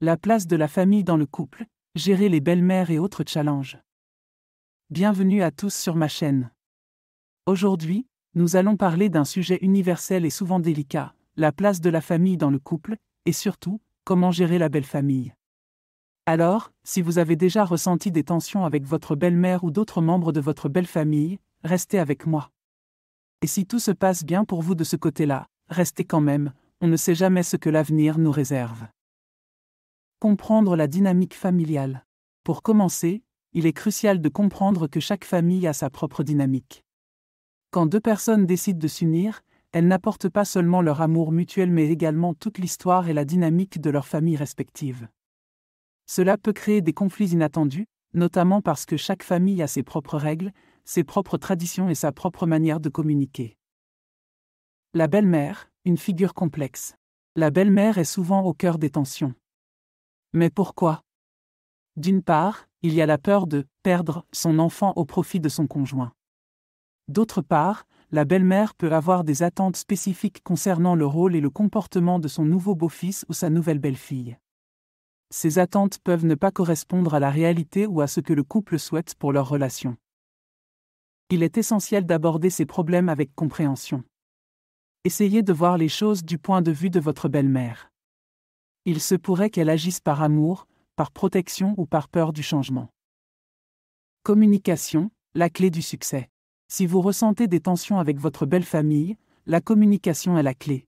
La place de la famille dans le couple, gérer les belles-mères et autres challenges. Bienvenue à tous sur ma chaîne. Aujourd'hui, nous allons parler d'un sujet universel et souvent délicat, la place de la famille dans le couple, et surtout, comment gérer la belle famille. Alors, si vous avez déjà ressenti des tensions avec votre belle-mère ou d'autres membres de votre belle famille, restez avec moi. Et si tout se passe bien pour vous de ce côté-là, restez quand même, on ne sait jamais ce que l'avenir nous réserve. Comprendre la dynamique familiale. Pour commencer, il est crucial de comprendre que chaque famille a sa propre dynamique. Quand deux personnes décident de s'unir, elles n'apportent pas seulement leur amour mutuel mais également toute l'histoire et la dynamique de leurs familles respectives. Cela peut créer des conflits inattendus, notamment parce que chaque famille a ses propres règles, ses propres traditions et sa propre manière de communiquer. La belle-mère, une figure complexe. La belle-mère est souvent au cœur des tensions. Mais pourquoi ? D'une part, il y a la peur de perdre son enfant au profit de son conjoint. D'autre part, la belle-mère peut avoir des attentes spécifiques concernant le rôle et le comportement de son nouveau beau-fils ou sa nouvelle belle-fille. Ces attentes peuvent ne pas correspondre à la réalité ou à ce que le couple souhaite pour leur relation. Il est essentiel d'aborder ces problèmes avec compréhension. Essayez de voir les choses du point de vue de votre belle-mère. Il se pourrait qu'elle agisse par amour, par protection ou par peur du changement. Communication, la clé du succès. Si vous ressentez des tensions avec votre belle famille, la communication est la clé.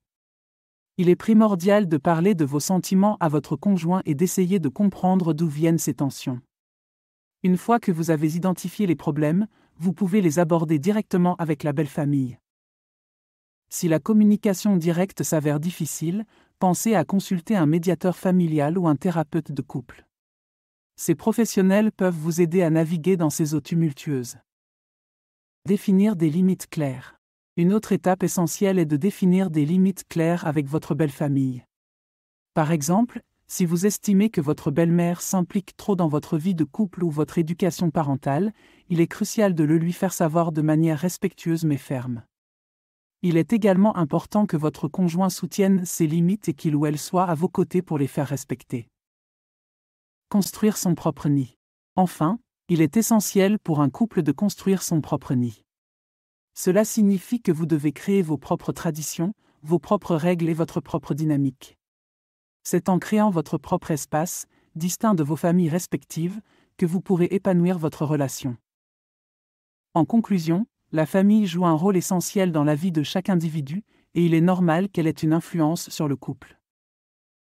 Il est primordial de parler de vos sentiments à votre conjoint et d'essayer de comprendre d'où viennent ces tensions. Une fois que vous avez identifié les problèmes, vous pouvez les aborder directement avec la belle famille. Si la communication directe s'avère difficile, pensez à consulter un médiateur familial ou un thérapeute de couple. Ces professionnels peuvent vous aider à naviguer dans ces eaux tumultueuses. Définir des limites claires. Une autre étape essentielle est de définir des limites claires avec votre belle famille. Par exemple, si vous estimez que votre belle-mère s'implique trop dans votre vie de couple ou votre éducation parentale, il est crucial de le lui faire savoir de manière respectueuse mais ferme. Il est également important que votre conjoint soutienne ces limites et qu'il ou elle soit à vos côtés pour les faire respecter. Construire son propre nid. Enfin, il est essentiel pour un couple de construire son propre nid. Cela signifie que vous devez créer vos propres traditions, vos propres règles et votre propre dynamique. C'est en créant votre propre espace, distinct de vos familles respectives, que vous pourrez épanouir votre relation. En conclusion, la famille joue un rôle essentiel dans la vie de chaque individu, et il est normal qu'elle ait une influence sur le couple.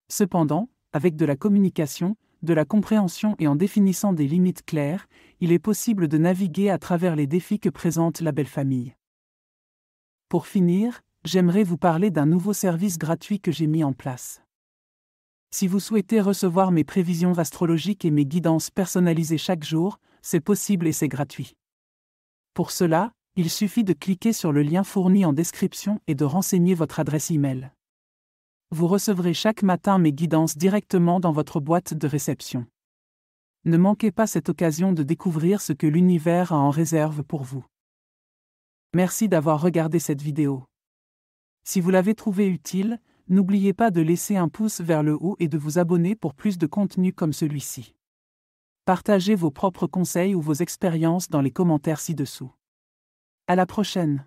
Cependant, avec de la communication, de la compréhension et en définissant des limites claires, il est possible de naviguer à travers les défis que présente la belle famille. Pour finir, j'aimerais vous parler d'un nouveau service gratuit que j'ai mis en place. Si vous souhaitez recevoir mes prévisions astrologiques et mes guidances personnalisées chaque jour, c'est possible et c'est gratuit. Pour cela, il suffit de cliquer sur le lien fourni en description et de renseigner votre adresse e-mail. Vous recevrez chaque matin mes guidances directement dans votre boîte de réception. Ne manquez pas cette occasion de découvrir ce que l'univers a en réserve pour vous. Merci d'avoir regardé cette vidéo. Si vous l'avez trouvée utile, n'oubliez pas de laisser un pouce vers le haut et de vous abonner pour plus de contenu comme celui-ci. Partagez vos propres conseils ou vos expériences dans les commentaires ci-dessous. À la prochaine!